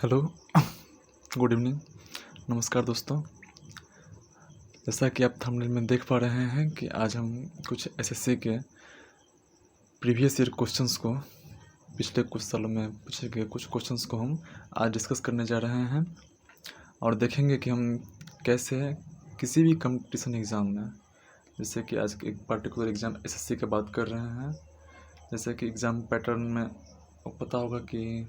Hello, good evening, नमस्कार दोस्तों। जैसा कि आप थंबनेल में देख पा रहे हैं कि आज हम कुछ एसएससी के प्रीवियस ईयर क्वेश्चंस को, पिछले कुछ सालों में पूछे गए कुछ क्वेश्चंस को हम आज डिस्कस करने जा रहे हैं और देखेंगे कि हम कैसे किसी भी कंपटीशन एग्ज़ाम में, जैसे कि आज एक पर्टिकुलर एग्ज़ाम एसएससी की बात कर रहे हैं, जैसे कि एग्ज़ाम पैटर्न में पता होगा कि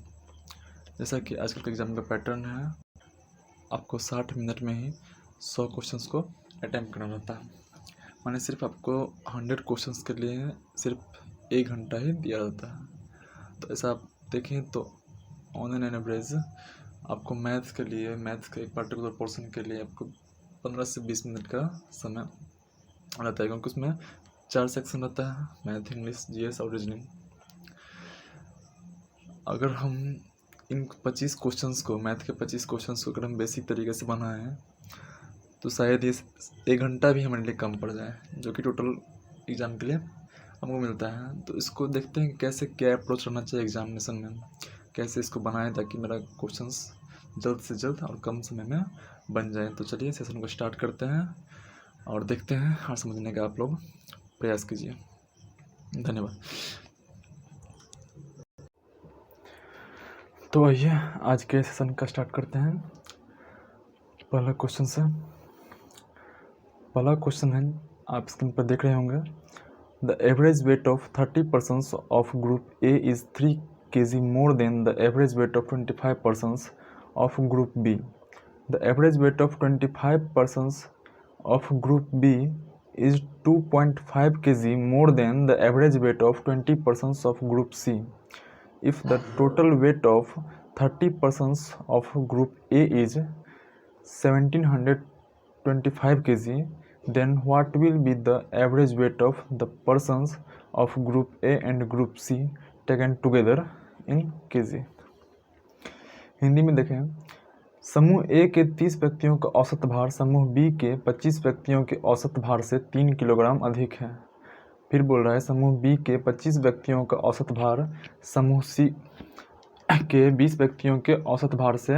जैसा कि आजकल के एग्ज़ाम का पैटर्न है, आपको 60 मिनट में ही 100 क्वेश्चंस को अटैम्प्ट करना रहता है। माने सिर्फ आपको 100 क्वेश्चंस के लिए सिर्फ 1 घंटा ही दिया जाता है। तो ऐसा आप देखें तो ऑन एन एवरेज आपको मैथ्स के एक पर्टिकुलर पोर्शन के लिए आपको 15 से 20 मिनट का समय रहता है, क्योंकि उसमें 4 सेक्शन रहता है, मैथ, इंग्लिश, जीएस और रीजनिंग। अगर हम इन 25 क्वेश्चंस को, मैथ के 25 क्वेश्चंस को अगर हम बेसिक तरीके से बनाएं तो शायद ये 1 घंटा भी हमारे लिए कम पड़ जाए, जो कि टोटल एग्ज़ाम के लिए हमको मिलता है। तो इसको देखते हैं कि कैसे क्या अप्रोच रहना चाहिए एग्जामिनेशन में, कैसे इसको बनाएं ताकि मेरा क्वेश्चंस जल्द से जल्द और कम समय में बन जाए। तो चलिए सेशन को स्टार्ट करते हैं और देखते हैं और समझने का आप लोग प्रयास कीजिए। धन्यवाद। तो आइए आज के सेशन का स्टार्ट करते हैं। पहला क्वेश्चन है, आप स्क्रीन पर देख रहे होंगे। The average weight of 30% of group A is 3 kg more than the average weight of 25% of group B. The average weight of 25% of group B is 2.5 kg more than the average weight of 20% of group C. If the total weight of 30% of group A is 1725 kg, then what will be the average weight of the persons of group A and group C taken together in kg? Hindi में देखें, समूह ए के 30 व्यक्तियों का औसत भार समूह B के 25 व्यक्तियों के औसत भार से 3 किलोग्राम अधिक है। फिर बोल रहा है, समूह बी के 25 व्यक्तियों का औसत भार समूह सी के 20 व्यक्तियों के औसत भार से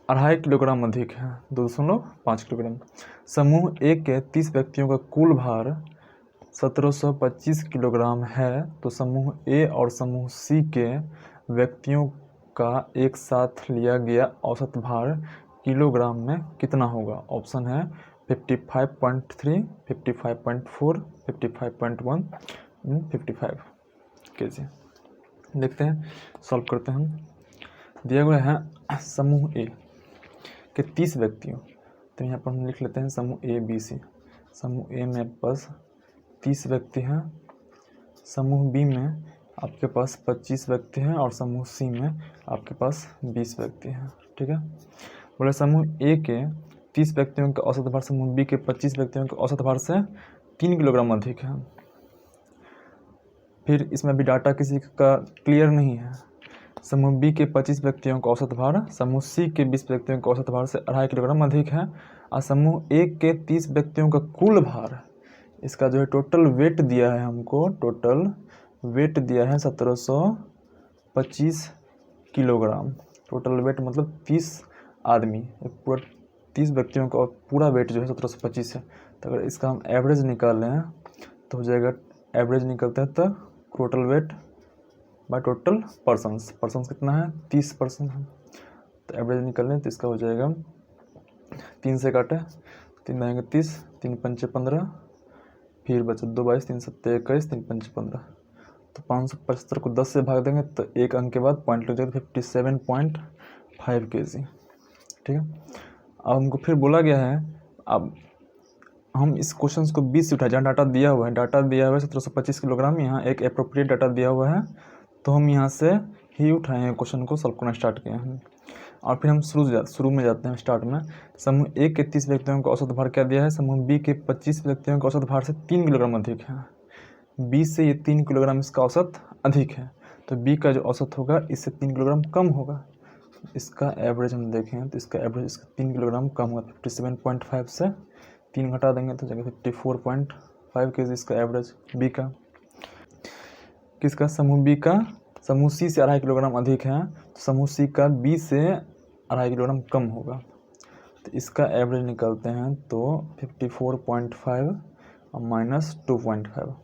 2.5 किलोग्राम अधिक है, 2.5 किलोग्राम। समूह ए के 30 व्यक्तियों का कुल भार 1725 किलोग्राम है, तो समूह ए और समूह सी के व्यक्तियों का एक साथ लिया गया औसत भार किलोग्राम में कितना होगा? ऑप्शन है 55.3, 55.4, 55.1, 55 kg। देखते हैं, सॉल्व करते हैं। दिया हुआ है समूह ए के 30 व्यक्तियों, तो यहाँ पर हम लिख लेते हैं समूह ए बी सी। समूह ए में बस 30 व्यक्ति हैं, समूह बी में आपके पास 25 व्यक्ति हैं और समूह सी में आपके पास 20 व्यक्ति हैं। ठीक है, बोले समूह ए के 30 व्यक्तियों का औसत भार समूह बी के 25 व्यक्तियों के औसत भार से 3 किलोग्राम अधिक है। फिर इसमें भी डाटा किसी का क्लियर नहीं है। समूह बी के 25 व्यक्तियों का औसत भार समूह सी के 20 व्यक्तियों के औसत भार से 2.5 किलोग्राम अधिक है, और समूह ए के 30 व्यक्तियों का कुल भार, इसका जो है टोटल वेट दिया है हमको, टोटल वेट दिया है 1725 किलोग्राम। टोटल वेट मतलब 30 आदमी, पूरा 30 व्यक्तियों का पूरा वेट जो है 1725 है। तो अगर इसका हम एवरेज निकालें तो हो जाएगा, एवरेज निकलता है तो total weight by total persons कितना है? 30% है। तो एवरेज निकल लें तो इसका हो जाएगा, 3 से काटे 3 आएंगे 30, 3 पंचे 15, फिर बचा 2 22, 3 सत्ते 21, 3 पंचे 15। तो 575 को 10 से भाग देंगे तो एक अंक के बाद पॉइंट लग जाएगा 57.5 kg। ठीक है, अब हमको फिर बोला गया है, अब हम इस क्वेश्चन को 20 से उठाए, जहाँ डाटा दिया हुआ है 1725 किलोग्राम, यहाँ एक अप्रोप्रिएट डाटा दिया हुआ है, तो हम यहाँ से ही उठाए हैं, क्वेश्चन को सॉल्व करना स्टार्ट किए हैं। और फिर हम शुरू में जाते हैं स्टार्ट में। समूह ए के 30 व्यक्तियों का औसत भार क्या दिया है? समूह बी के 25 व्यक्तियों का औसत भार से 3 किलोग्राम अधिक है। बी से ये 3 किलोग्राम इसका औसत अधिक है, तो बी का जो औसत होगा इससे 3 किलोग्राम कम होगा। इसका एवरेज हम देखें तो इसका एवरेज इसका 3 किलोग्राम कम होगा। 57.5 से 3 घटा देंगे तो जगह 54.5 kg इसका एवरेज बी का। किसका? समूह बी का समूह सी से 2.5 किलोग्राम अधिक है तो समूह सी का बी से 2.5 किलोग्राम कम होगा। तो इसका एवरेज निकालते हैं तो 54.5 और माइनस 2.5,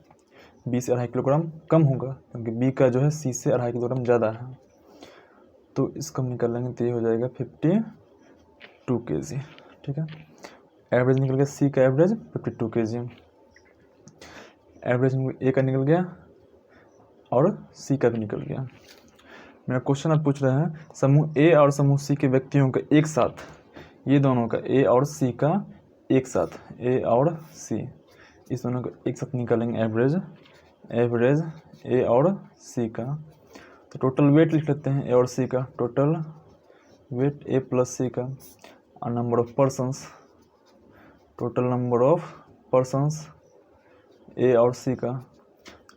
बी से 2.5 किलोग्राम कम होगा क्योंकि बी का जो है सी से 2.5 किलोग्राम ज़्यादा है। तो इसको हम निकालेंगे तो ये हो जाएगा 52 kg। ठीक है, एवरेज निकल गया, सी का एवरेज 52 kg, एवरेज ए का निकल गया और सी का भी निकल गया। मेरा क्वेश्चन अब पूछ रहा है समूह ए और समूह सी के व्यक्तियों का एक साथ, ये दोनों का ए और सी का एक साथ, ए और सी इस दोनों का एक साथ निकालेंगे एवरेज, एवरेज ए और सी का। तो टोटल वेट लिख लेते हैं ए और सी का, total weight A plus C का, और number of persons, total number of persons A और सी का।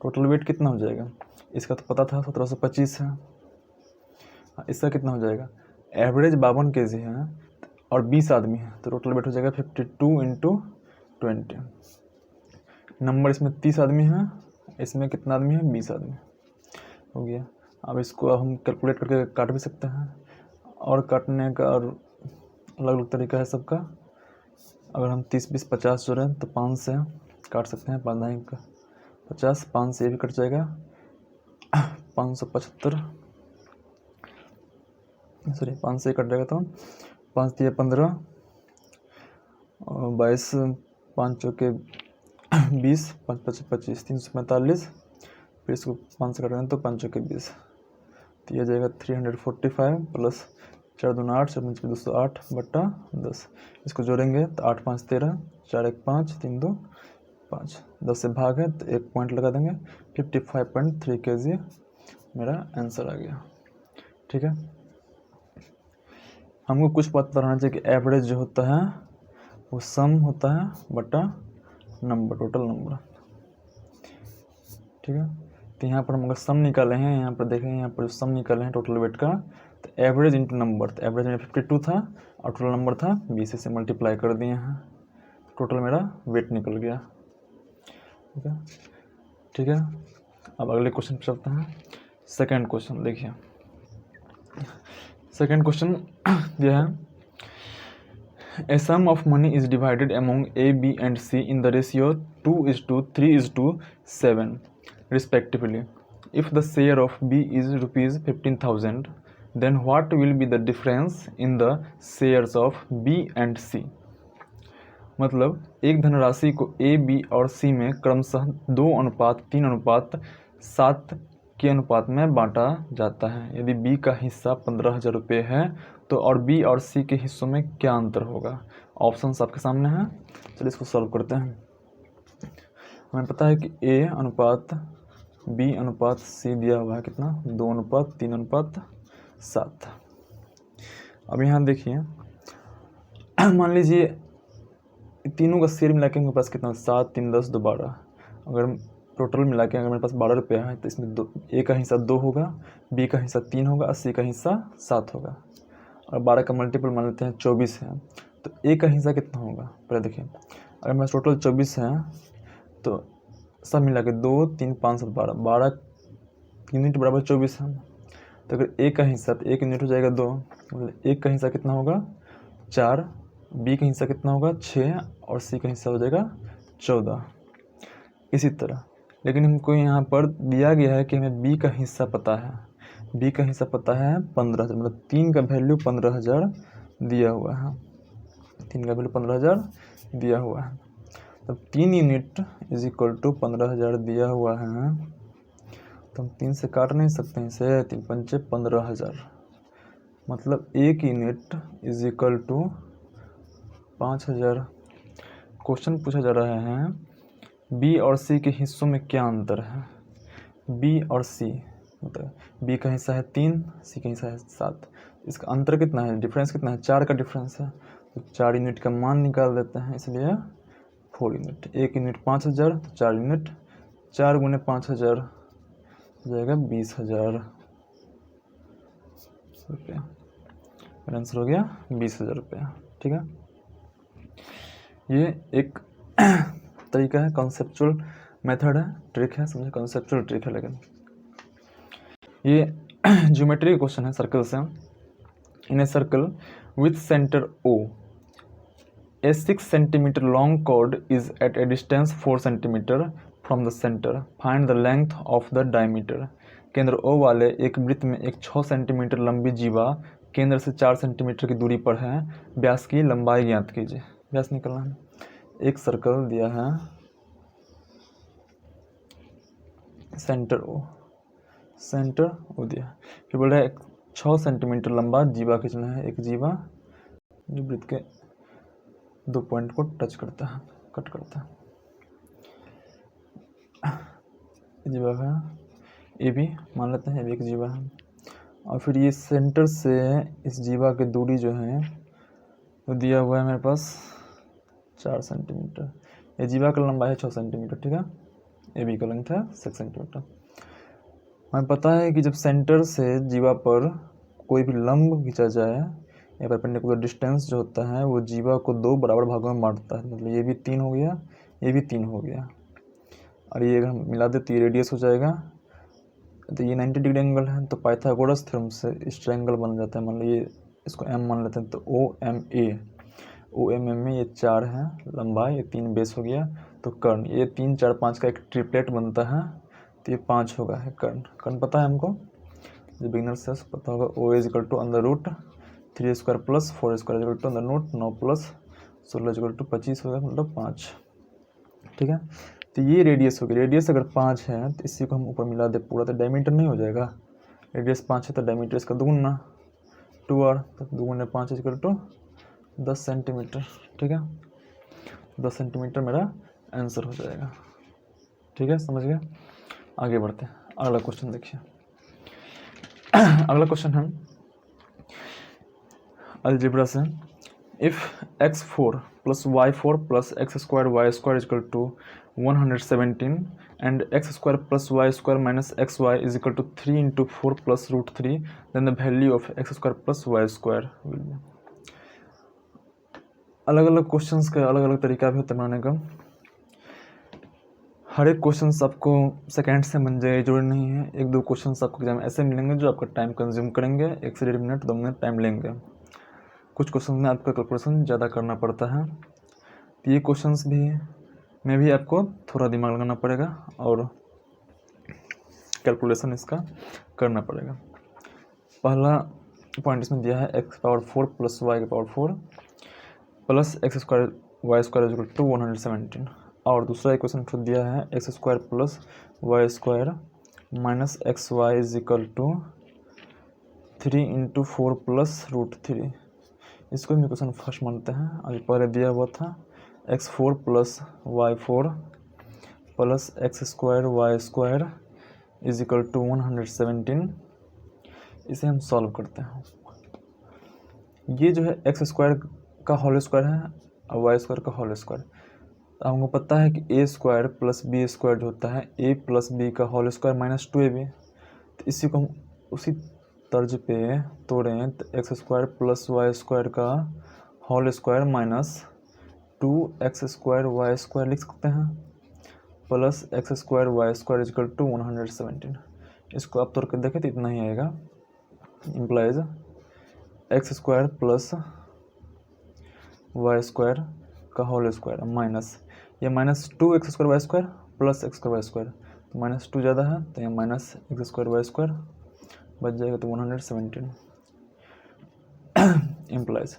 टोटल वेट कितना हो जाएगा, इसका तो पता था 1725 है, इसका कितना हो जाएगा, एवरेज 52 kg है और 20 आदमी है तो टोटल वेट हो जाएगा 52 इंटू 20। नंबर इसमें 30 आदमी है, इसमें कितना आदमी है, 20 आदमी हो गया। अब इसको हम कैलकुलेट करके काट भी सकते हैं, और काटने का और अलग अलग तरीका है सबका। अगर हम 30 20 50 जोड़ें तो 5 से काट सकते हैं, 5 का 50, 5 से ये भी कट जाएगा 575, सॉरी 5 से कट जाएगा तो 5 दिए 15 और 22, 5 चौके 20, 5 5 25, 345, फिर इसको 5 से कटेंगे तो 5 चौके 20, तो यह जाएगा 345 प्लस 4 दूना 8, 4 5 208 बट्टा 10। इसको जोड़ेंगे तो 8 5 13, 4 1 5, 3 2 5, 10 से भाग है तो 1 पॉइंट लगा देंगे, 55.3 kg मेरा आंसर आ गया। ठीक है, हमको कुछ पता रहना चाहिए कि एवरेज जो होता है वो सम होता है बटा नंबर, टोटल नंबर। ठीक है, तो यहाँ पर हम अगर सम निकाले हैं, यहाँ पर देखें, यहाँ पर सम निकाले हैं टोटल वेट का, तो एवरेज इंटू नंबर, तो एवरेज में 52 था और टोटल नंबर था 20 से मल्टीप्लाई कर दिए हैं, टोटल मेरा वेट निकल गया। ठीक है, ठीक है, अब अगले क्वेश्चन पर चलते हैं। सेकेंड क्वेश्चन देखिए, सेकेंड क्वेश्चन यह है, A sum of money is divided among A, B and C in the ratio 2:3:7 respectively. If the share of B is rupees 15,000, then what will be the difference in the shares of B and C? मतलब एक धनराशि को A, B और C में क्रमशः 2:3:7 के अनुपात में बांटा जाता है। यदि B का हिस्सा 15,000 रुपये है तो और B और C के हिस्सों में क्या अंतर होगा। ऑप्शंस आपके सामने हैं, चलिए इसको सॉल्व करते हैं। हमें पता है कि A अनुपात B अनुपात C दिया हुआ है कितना, 2:3:7। अब यहाँ देखिए, मान लीजिए तीनों का शेयर मिला के मेरे पास कितना, 7 3 10 2 12, अगर टोटल मिला के अगर मेरे पास 12 रुपया है तो इसमें A का हिस्सा 2 होगा, B का हिस्सा 3 होगा और C का हिस्सा 7 होगा, और 12 का मल्टीपल मान लेते हैं 24 है, तो A का हिस्सा कितना होगा। पहले देखिए, अगर मेरे पास टोटल 24 है तो सब मिला के 2 3 5 7 12, 12 यूनिट बराबर 24 है, तो अगर A का हिस्सा, तो 1 यूनिट हो जाएगा 2, मतलब A का हिस्सा कितना होगा 4, B का हिस्सा कितना होगा 6 और C का हिस्सा हो जाएगा 14। इसी तरह, लेकिन हमको यहाँ पर दिया गया है कि हमें B का हिस्सा पता है, B का हिस्सा पता है 15,000, मतलब 3 का वैल्यू 15,000 दिया हुआ है, 3 का वैल्यू 15,000 दिया हुआ है, तब 3 यूनिट इज इक्वल टू 15,000 दिया हुआ है, तो हम 3 से काट नहीं सकते हैं इसे, 3 पंचे 15,000, मतलब 1 unit is equal to 5,000। Question पूछा जा रहा है B और C के हिस्सों में क्या अंतर है। B और C मतलब B का हिस्सा है 3, C का हिस्सा है 7, इसका अंतर कितना है, डिफरेंस कितना है, 4 का डिफरेंस है, तो 4 यूनिट का मान निकाल देते हैं, इसलिए 4 यूनिट, 1 यूनिट 5,000, तो 4 यूनिट, 4 गुने 5,000 हो जाएगा 20,000 रुपया, मेरा आंसर हो गया 20,000 रुपया। ठीक है, ये एक तरीका है, कॉन्सेप्चुअल मेथड है, ट्रिक है, समझे, कॉन्सेप्चुअल ट्रिक है। लेकिन ये ज्योमेट्री का क्वेश्चन है सर्कल से। In a circle with centre O, a 6 centimeter long chord is at a distance 4 centimeter from the center. Find the length of the diameter. केंद्र O वाले एक वृत्त में एक 6 सेंटीमीटर लंबी जीवा केंद्र से 4 सेंटीमीटर की दूरी पर है। व्यास की लंबाई ज्ञात कीजिए। व्यास निकलना है। एक सर्कल दिया है, सेंटर O, सेंटर O दिया, फिर बोल रहा है 6 सेंटीमीटर लंबा जीवा खींचना है। एक जीवा जो वृत्त के 2 पॉइंट को टच करता है, कट करता है। जीवा है ए बी, मान लेते हैं एक जीवा है। और फिर ये सेंटर से इस जीवा की दूरी जो है वो दिया हुआ है मेरे पास 4 सेंटीमीटर। ये जीवा का लंबाई है 6 सेंटीमीटर, ठीक है। ए बी का लेंथ है 6 सेंटीमीटर। हमें पता है कि जब सेंटर से जीवा पर कोई भी लंब खींचा जाए या परपेंडिकुलर डिस्टेंस जो होता है वो जीवा को 2 बराबर भागों में बांटता है। मतलब ये भी 3 हो गया, ये भी 3 हो गया, और ये अगर हम मिला दे तो ये रेडियस हो जाएगा। तो ये 90 डिग्री एंगल है, तो पाइथागोरस थ्योरम से इस ट्रायंगल बन जाता है। मान लो ये इसको m मान लेते हैं, तो ओ एम में ये 4 है लंबाई, ये 3 बेस हो गया। तो कर्ण, ये 3 4 5 का एक ट्रिपलेट बनता है, तो ये 5 होगा है कर्ण। कर्ण पता है हमको, जो बिगिनर से पता होगा। O is equal to under root 3 square plus 4 square equal to under root 9 plus 16 equal to 25 होगा, मतलब 5, ठीक है। तो ये रेडियस होगी। रेडियस अगर 5 है तो इसी को हम ऊपर मिला दे पूरा, तो डायमीटर नहीं हो जाएगा। रेडियस 5 है तो डायमीटर इसका दुगुना 2r, तो दुगुने 5 इक्वल टू 10 सेंटीमीटर, ठीक है। 10 सेंटीमीटर मेरा आंसर हो जाएगा, ठीक है, समझ गया। आगे बढ़ते हैं, अगला क्वेश्चन देखिए। अगला क्वेश्चन है अलजेब्रा से। If x4 plus y4 plus x square y square is equal to 117 and x square plus y square minus xy is equal to 3 into 4 plus root 3, then the value of x square plus y square will be। अलग अलग questions का अलग अलग तरीका भी होता है बनाने का। हर एक क्वेश्चन आपको सेकेंड से बन जाए जरूरी नहीं है। 1-2 क्वेश्चन आपको एग्जाम ऐसे मिलेंगे जो आपका टाइम कंज्यूम करेंगे, 1 से 1.5 मिनट 2 मिनट टाइम लेंगे। कुछ क्वेश्चन में आपका कैलकुलेशन ज़्यादा करना पड़ता है, तो ये क्वेश्चंस भी में भी आपको थोड़ा दिमाग लगाना पड़ेगा और कैलकुलेशन इसका करना पड़ेगा। पहला पॉइंट इसमें दिया है x⁴ प्लस y की power 4 plus x square y square equal to 117, और दूसरा इक्वेशन फिर दिया है x² plus y square minus xy is equal to 3 into 4 plus root 3। इसको हम इक्वेशन फर्स्ट मानते हैं। अभी पहले दिया हुआ था x4 plus y4 plus x² y square is equal to 117। इसे हम सॉल्व करते हैं। ये जो है x² का होल स्क्वायर है और y² का होल स्क्वायर। तो हमको पता है कि a² प्लस b² जो होता है a प्लस b का होल स्क्वायर माइनस 2ab। तो इसी को हम उसी तर्ज पे तोड़ें तो x² प्लस y स्क्वायर का whole square minus 2x² y square लिख सकते हैं plus x² y square equal to 117। इसको आप तोड़ कर देखें तो इतना ही आएगा, implies x² plus y square का होल स्क्वायर माइनस ये minus 2x² y square plus x² y square, तो माइनस 2 ज़्यादा है तो ये माइनस x² y स्क्वायर बच जाएगा, तो 117 इम्प्लाइज।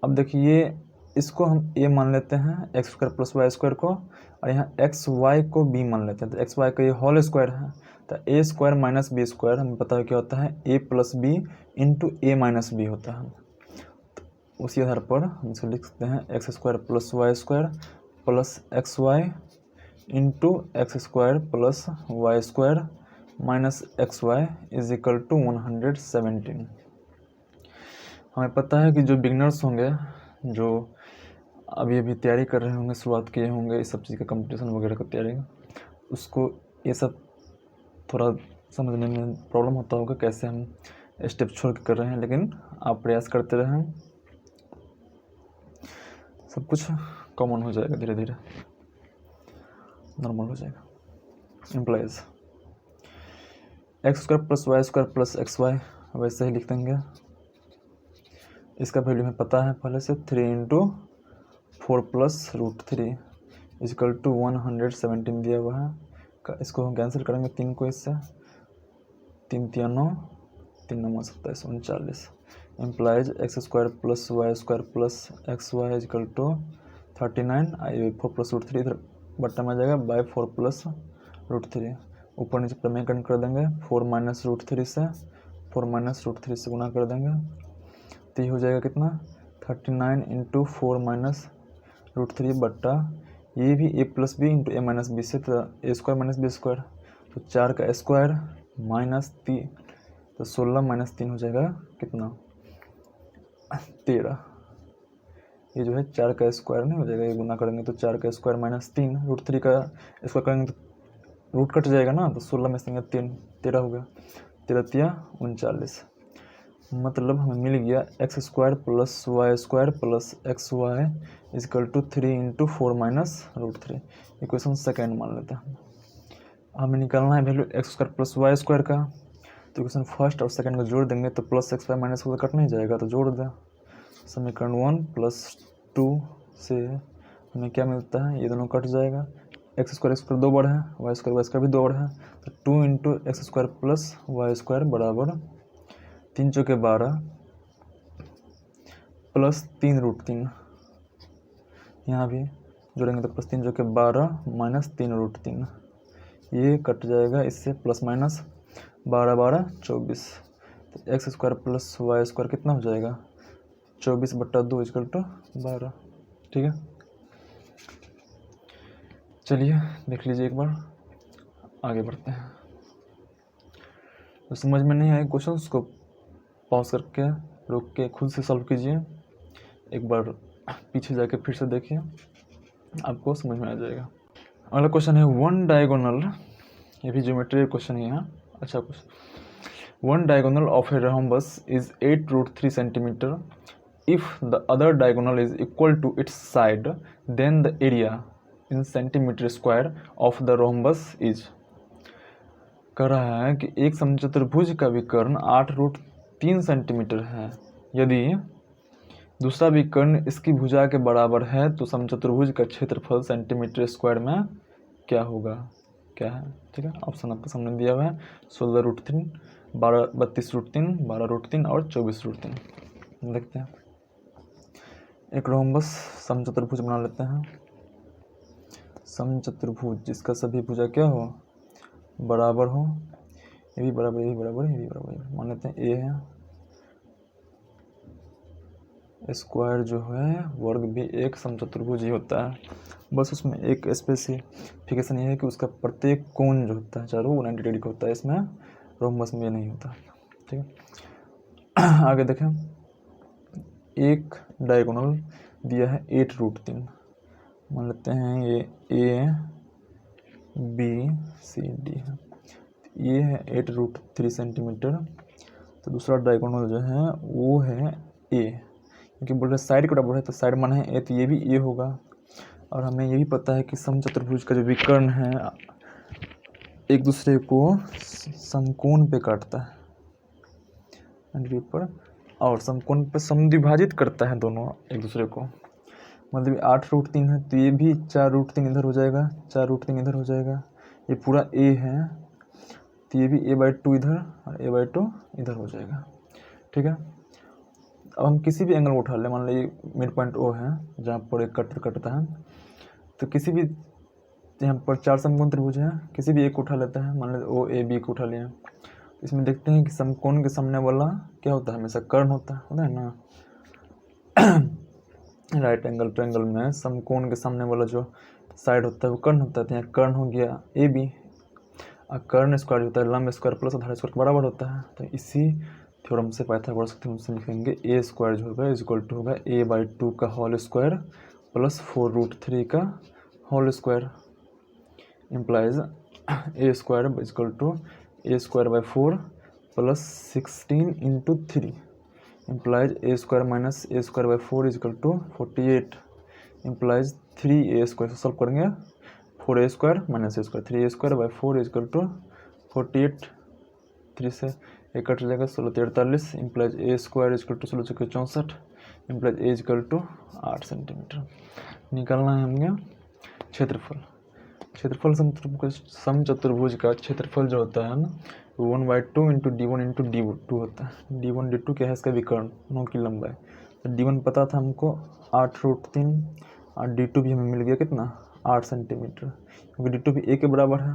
अब देखिए इसको हम a मान लेते हैं x² प्लस y स्क्वायर को, और यहाँ xy को b मान लेते हैं। तो xy का ये होल स्क्वायर है, तो a² माइनस b स्क्वायर हमें पता है क्या होता है a plus b into a minus b होता है। तो उसी आधार पर हम इसको लिख सकते हैं x² plus y square plus xy into x² plus y square minus xy is equal to 117। हमें पता है कि जो बिगनर्स होंगे, जो अभी अभी तैयारी कर रहे होंगे, शुरुआत किए होंगे इस सब चीज़ का कंपटीशन वगैरह की तैयारी, उसको ये सब थोड़ा समझने में प्रॉब्लम होता होगा कैसे हम स्टेप छोड़ के कर रहे हैं। लेकिन आप प्रयास करते रहें, सब कुछ कॉमन हो जाएगा, धीरे धीरे नॉर्मल हो जाएगा। Implies X square plus Y square plus X Y वैसे ही लिख देंगे। इसका वैल्यू हमें पता है पहले से 3 into 4 plus root 3 is equal to 117 दिया हुआ है। इसको हम कैंसिल करेंगे 3 को इससे, 3 3 9 3 9 27 39 implies X square plus Y square plus X Y is equal to 39 आई 4 प्लस रूट 3 इधर बट्टा में आ जाएगा बाई 4 प्लस रूट 3 ऊपर नीचे प्रमेयकरण कर देंगे 4 माइनस रूट 3 से 4 माइनस रूट 3 से गुना कर देंगे तो ये हो जाएगा कितना 39 इंटू 4 माइनस रूट 3 बट्टा ये भी ए प्लस बी इंटू ए माइनस बी से तो ए स्क्वायर माइनस बी स्क्वायर तो 4 का स्क्वायर माइनस 3 तो 16 माइनस 3 हो जाएगा कितना 13। ये जो है 4 का स्क्वायर नहीं हो जाएगा, ये गुना करेंगे तो 4 का स्क्वायर माइनस 3 रूट 3 का स्क्वायर करेंगे तो रूट कट जाएगा ना, तो 16 में से 3 13 हो गया, 13 3 39। मतलब हमें मिल गया X square plus Y square plus X Y is equal to 3 into 4 minus root 3। Equation second मान लेते हैं। हमें निकालना है value X square plus Y square का, तो इक्वेशन फर्स्ट और सेकंड को जोड़ देंगे तो प्लस एक्स वाई माइनस को कट नहीं जाएगा तो जोड़ दें। समीकरण 1 प्लस 2 से हमें क्या मिलता है, ये दोनों कट जाएगा, एक्स स्क्वायर 2 बार है, वाई स्क्वायर भी 2 बार है, तो 2 into X square plus Y square बराबर 3 चौके 12 प्लस 3 रूट 3, यहाँ भी जोड़ेंगे तो प्लस 3 चौके 12 माइनस 3 रूट 3, ये कट जाएगा इससे, प्लस माइनस 12 12 24, तो X square plus Y square कितना हो जाएगा 24 बट्टा 2 इजकल टू 12। ठीक है, चलिए देख लीजिए एक बार, आगे बढ़ते हैं। तो समझ में नहीं आए क्वेश्चंस को पॉज करके रोक के खुद से सॉल्व कीजिए, एक बार पीछे जाके फिर से देखिए, आपको समझ में आ जाएगा। अगला क्वेश्चन है वन डायगोनल, ये भी ज्योमेट्री क्वेश्चन ही है, अच्छा question. One diagonal of A rhombus is 8 root 3 centimeter. If the other diagonal is equal to its side, then the area in centimeter square of the rhombus is। कह रहा है कि एक समचतुर्भुज का विकर्ण 8 रूट 3 सेंटीमीटर है, यदि दूसरा विकर्ण इसकी भुजा के बराबर है तो समचतुर्भुज का क्षेत्रफल सेंटीमीटर स्क्वायर में क्या होगा, क्या है। ठीक है, ऑप्शन आपके सामने दिया हुआ है 16 रूट 3 12 32 रूट 3 12 रूट 3 और 24 रूट 3। देखते हैं, एक रोम्बस समचतुर्भुज बना लेते हैं। समचतुर्भुज जिसका सभी भुजा क्या हो, बराबर हो, ये भी बराबर, ये भी बराबर, ये भी बराबर, मान लेते हैं ए है। स्क्वायर जो है वर्ग भी एक समचतुर्भुज ही होता है, बस उसमें एक स्पेसिफिकेशन ये है कि उसका प्रत्येक कोण जो होता है चारों वो 90 डिग्री का होता है, इसमें रोम्बस में ये नहीं होता। ठीक है, आगे देखें, एक डायगोनल दिया है 8 रूट 3, मान लेते हैं ये ए बी सी डी है, ये है 8 रूट 3 सेंटीमीटर, तो दूसरा डायगोनल जो है वो है ए, क्योंकि बोल रहे साइड के बराबर है तो साइड मान है ए, तो ये भी ए होगा। और हमें ये भी पता है कि समचतुर्भुज का जो विकर्ण है एक दूसरे को समकोण पे काटता है पर, और समकोण पे समद्विभाजित करता है दोनों एक दूसरे को। मतलब 8 रूट 3 है तो ये भी 4 रूट 3 इधर हो जाएगा, 4 रूट 3 इधर हो जाएगा, ये पूरा ए है तो ये भी a/2 इधर और a/2 इधर हो जाएगा। ठीक है, अब हम किसी भी एंगल को उठा लें, मान लीजिए मिड पॉइंट ओ है जहाँ पर एक कट कटता है, तो किसी भी यहाँ पर 4 समकोण त्रिभुज हैं, किसी भी एक को उठा लेते हैं, मान लीजिए ओ ए बी को उठा लिया, इसमें देखते हैं कि समकोण के सामने वाला क्या होता है, हमेशा कर्ण होता है ना। राइट एंगल ट्रायंगल में समकोण के सामने वाला जो साइड होता है वो कर्ण होता है, तो यहाँ कर्ण हो गया ए बी, और कर्ण स्क्वायर होता है लंब स्क्वायर प्लस आधार स्क्वायर के बराबर होता है, तो इसी थ्योरम से पाइथागोरस के थ्योरम से लिखेंगे ए स्क्वायर जो होगा इक्वल टू होगा a/2 का होल स्क्वायर प्लस 4 रूट 3 का whole square, implies A square equal to a square by 4 plus 16 into 3, implies A square minus A square by 4 equal to 48, implies 3a square से solve करेंगे 4a square minus A square, 3a square by 4 equal to 48 3 से 1 cut जाएगा, 16 × 48 implies A square is equal to 16 × 64 implies A is equal to 8 centimetre. निकालना है हमें क्षेत्रफल। क्षेत्रफल समचतुर्भुज का क्षेत्रफल जो होता है ना 1/2 इंटू D1 इंटू D2 होता है। D1 D2 क्या है, इसका विकर्ण, 9 की लंबाई। तो D1 पता था हमको 8√3 और D2 भी हमें मिल गया कितना 8 सेंटीमीटर, क्योंकि D2 भी A के बराबर है,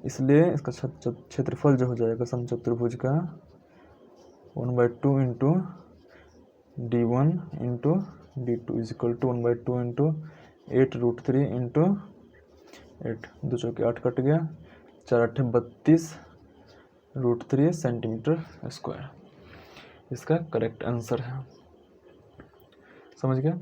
इसलिए इसका क्षेत्रफल जो हो जाएगा समचतुर्भुज का 1/2 into D1 into D2 is equal to 1/2 into 8√3 into 8, 2 चौके 8 कट गया, 4 8 32√3 सेंटीमीटर स्क्वायर इसका करेक्ट आंसर है। समझ गया।